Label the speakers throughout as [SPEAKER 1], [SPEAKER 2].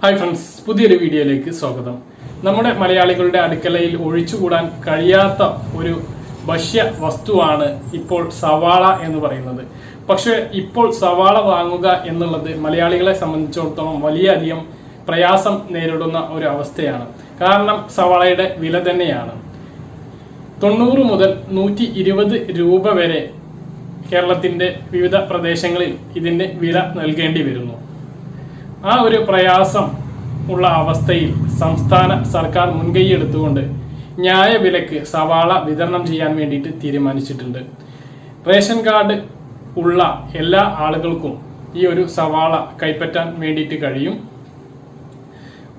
[SPEAKER 1] Hi friends, പുതിയൊരു വീഡിയോയിലേക്ക് സ്വാഗതം. നമ്മുടെ മലയാളികളുടെ അടുക്കളയിൽ ഒഴിച്ചുകൂടാൻ കഴിയാത്ത ഒരു ഭക്ഷ്യ വസ്തുവാണ് ഇപ്പോൾ സവാള എന്ന് പറയുന്നത്. പക്ഷെ ഇപ്പോൾ സവാള വാങ്ങുക എന്നുള്ളത് മലയാളികളെ സംബന്ധിച്ചിടത്തോളം വലിയധികം പ്രയാസം നേരിടുന്ന ഒരു അവസ്ഥയാണ്. കാരണം സവാളയുടെ വില തന്നെയാണ്. 90 മുതൽ 120 രൂപ വരെ കേരളത്തിന്റെ വിവിധ പ്രദേശങ്ങളിൽ ഇതിന്റെ വില നൽകേണ്ടി വരുന്നു. ആ ഒരു പ്രയാസം ഉള്ള അവസ്ഥയിൽ സംസ്ഥാന സർക്കാർ മുൻകൈയെടുത്തുകൊണ്ട് ന്യായവിലക്ക് സവാള വിതരണം ചെയ്യാൻ വേണ്ടിയിട്ട് തീരുമാനിച്ചിട്ടുണ്ട്. റേഷൻ കാർഡ് ഉള്ള എല്ലാ ആളുകൾക്കും ഈ ഒരു സവാള കൈപ്പറ്റാൻ വേണ്ടിയിട്ട് കഴിയും.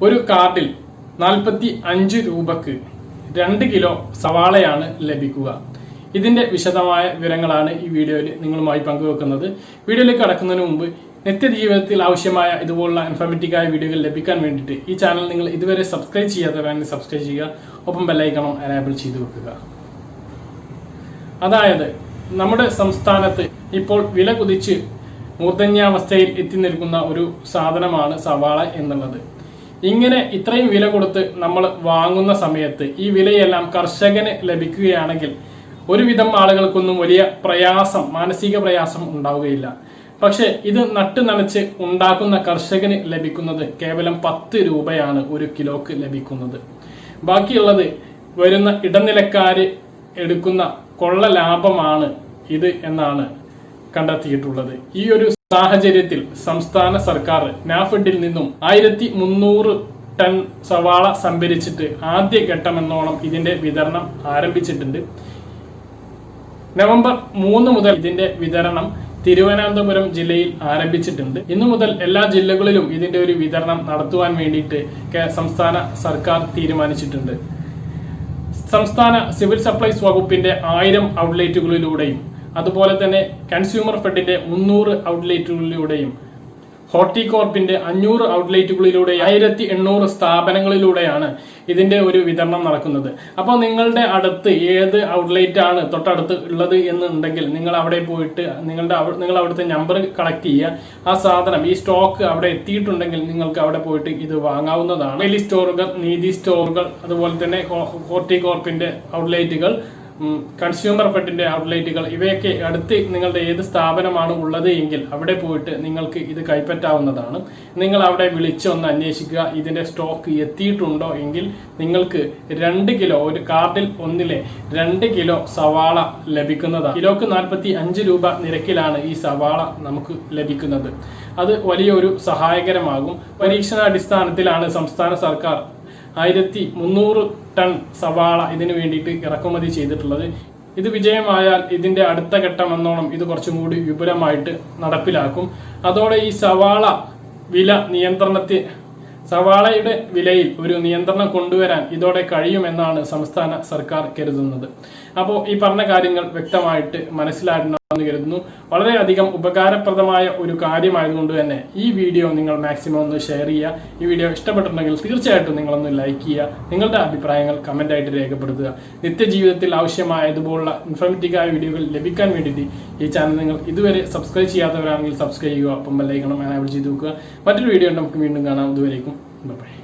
[SPEAKER 1] ഒരു കാർഡിൽ 45 രൂപക്ക് 2 കിലോ സവാളയാണ് ലഭിക്കുക. ഇതിന്റെ വിശദമായ വിവരങ്ങളാണ് ഈ വീഡിയോയിൽ നിങ്ങളുമായി പങ്കുവെക്കുന്നത്. വീഡിയോയിലേക്ക് കടക്കുന്നതിന് മുമ്പ് നിത്യജീവിതത്തിൽ ആവശ്യമായ ഇതുപോലുള്ള ഇൻഫോർമേറ്റീവായ വീഡിയോകൾ ലഭിക്കാൻ വേണ്ടിയിട്ട് ഈ ചാനൽ നിങ്ങൾ ഇതുവരെ സബ്സ്ക്രൈബ് ചെയ്യാത്തവരാണെങ്കിൽ സബ്സ്ക്രൈബ് ചെയ്യുക, ഒപ്പം ബെല്ലൈക്കണും എനേബിൾ ചെയ്തു വെക്കുക. അതായത് നമ്മുടെ സംസ്ഥാനത്ത് ഇപ്പോൾ വില കുതിച്ച് മൂർധന്യാവസ്ഥയിൽ എത്തി നിൽക്കുന്ന ഒരു സാധനമാണ് സവാള എന്നുള്ളത്. ഇങ്ങനെ ഇത്രയും വില കൊടുത്ത് നമ്മൾ വാങ്ങുന്ന സമയത്ത് ഈ വിലയെല്ലാം കർഷകന് ലഭിക്കുകയാണെങ്കിൽ ഒരുവിധം ആളുകൾക്കൊന്നും വലിയ പ്രയാസം, മാനസിക പ്രയാസം ഉണ്ടാവുകയില്ല. പക്ഷെ ഇത് നട്ട് നനച്ച് ഉണ്ടാക്കുന്ന കർഷകന് ലഭിക്കുന്നത് കേവലം 10 രൂപയാണ് ഒരു കിലോക്ക് ലഭിക്കുന്നത്. ബാക്കിയുള്ളത് വരുന്ന ഇടനിലക്കാര് എടുക്കുന്ന കൊള്ള ലാഭമാണ് ഇത് എന്നാണ് കണ്ടെത്തിയിട്ടുള്ളത്. ഈ ഒരു സാഹചര്യത്തിൽ സംസ്ഥാന സർക്കാർ നാഫെഡിൽ നിന്നും 1300 ടൺ സവാള സംഭരിച്ചിട്ട് ആദ്യഘട്ടമെന്നോണം ഇതിന്റെ വിതരണം ആരംഭിച്ചിട്ടുണ്ട്. നവംബർ 3 മുതൽ ഇതിന്റെ വിതരണം തിരുവനന്തപുരം ജില്ലയിൽ ആരംഭിച്ചിട്ടുണ്ട്. ഇന്നു മുതൽ എല്ലാ ജില്ലകളിലും ഇതിന്റെ ഒരു വിതരണം നടത്തുവാൻ വേണ്ടിയിട്ട് സംസ്ഥാന സർക്കാർ തീരുമാനിച്ചിട്ടുണ്ട്. സംസ്ഥാന സിവിൽ സപ്ലൈസ് വകുപ്പിന്റെ 1000 ഔട്ട്ലെറ്റുകളിലൂടെയും അതുപോലെ തന്നെ കൺസ്യൂമർ ഫെഡിന്റെ 300 ഔട്ട്ലെറ്റുകളിലൂടെയും ഹോർട്ടികോർപ്പിന്റെ 500 ഔട്ട്ലെറ്റുകളിലൂടെ 1800 സ്ഥാപനങ്ങളിലൂടെയാണ് ഇതിന്റെ ഒരു വിതരണം നടക്കുന്നത്. അപ്പോൾ നിങ്ങളുടെ അടുത്ത് ഏത് ഔട്ട്ലെറ്റ് ആണ് തൊട്ടടുത്ത് ഉള്ളത് എന്നുണ്ടെങ്കിൽ നിങ്ങൾ അവിടെ പോയിട്ട് നിങ്ങൾ അവിടുത്തെ നമ്പർ കളക്ട് ചെയ്യുക. ആ സാധനം, ഈ സ്റ്റോക്ക് അവിടെ എത്തിയിട്ടുണ്ടെങ്കിൽ നിങ്ങൾക്ക് അവിടെ പോയിട്ട് ഇത് വാങ്ങാവുന്നതാണ്. വലിയ സ്റ്റോറുകൾ, നീതി സ്റ്റോറുകൾ, അതുപോലെ തന്നെ ഹോർട്ടികോർപ്പിന്റെ ഔട്ട്ലെറ്റുകൾ, കൺസ്യൂമർ ഫെഡിന്റെ ഔട്ട്ലെറ്റുകൾ, ഇവയൊക്കെ അടുത്ത് നിങ്ങളുടെ ഏത് സ്ഥാപനമാണ് ഉള്ളത് എങ്കിൽ അവിടെ പോയിട്ട് നിങ്ങൾക്ക് ഇത് കൈപ്പറ്റാവുന്നതാണ്. നിങ്ങൾ അവിടെ വിളിച്ചൊന്ന് അന്വേഷിക്കുക. ഇതിന്റെ സ്റ്റോക്ക് എത്തിയിട്ടുണ്ടോ എങ്കിൽ നിങ്ങൾക്ക് 2 കിലോ, ഒരു കാർഡിൽ ഒന്നിലെ 2 കിലോ സവാള ലഭിക്കുന്നതാണ്. കിലോക്ക് 45 രൂപ നിരക്കിലാണ് ഈ സവാള നമുക്ക് ലഭിക്കുന്നത്. അത് വലിയൊരു സഹായകരമാകും. പരീക്ഷണാടിസ്ഥാനത്തിലാണ് സംസ്ഥാന സർക്കാർ 1300 ടൺ സവാള ഇതിനു വേണ്ടിയിട്ട് ഇറക്കുമതി ചെയ്തിട്ടുള്ളത്. ഇത് വിജയമായാൽ ഇതിന്റെ അടുത്ത ഘട്ടം എന്നോണം ഇത് കുറച്ചും കൂടി വിപുലമായിട്ട് നടപ്പിലാക്കും. അതോടെ ഈ സവാളയുടെ വിലയിൽ ഒരു നിയന്ത്രണം കൊണ്ടുവരാൻ ഇതോടെ കഴിയുമെന്നാണ് സംസ്ഥാന സർക്കാർ കരുതുന്നത്. അപ്പോൾ ഈ പറഞ്ഞ കാര്യങ്ങൾ വ്യക്തമായിട്ട് മനസ്സിലാക്കണമെന്ന് കരുതുന്നു. വളരെയധികം ഉപകാരപ്രദമായ ഒരു കാര്യമായതുകൊണ്ട് തന്നെ ഈ വീഡിയോ നിങ്ങൾ മാക്സിമം ഒന്ന് ഷെയർ ചെയ്യുക. ഈ വീഡിയോ ഇഷ്ടപ്പെട്ടിട്ടുണ്ടെങ്കിൽ തീർച്ചയായിട്ടും നിങ്ങളൊന്ന് ലൈക്ക് ചെയ്യുക. നിങ്ങളുടെ അഭിപ്രായങ്ങൾ കമന്റ് ആയിട്ട് രേഖപ്പെടുത്തുക. നിത്യജീവിതത്തിൽ ആവശ്യമായ ഇതുപോലുള്ള ഇൻഫോർമേറ്റീവായ വീഡിയോകൾ ലഭിക്കാൻ വേണ്ടിയിട്ട് ഈ ചാനൽ നിങ്ങൾ ഇതുവരെ സബ്സ്ക്രൈബ് ചെയ്യാത്തവരാണെങ്കിൽ സബ്സ്ക്രൈബ് ചെയ്യുക, അപ്പം ബെല്ലൈക്കൺ എനേബിൾ ചെയ്ത് വെക്കുക. മറ്റൊരു വീഡിയോ നമുക്ക് വീണ്ടും കാണാം. ഇതുവരേക്കും ബൈ.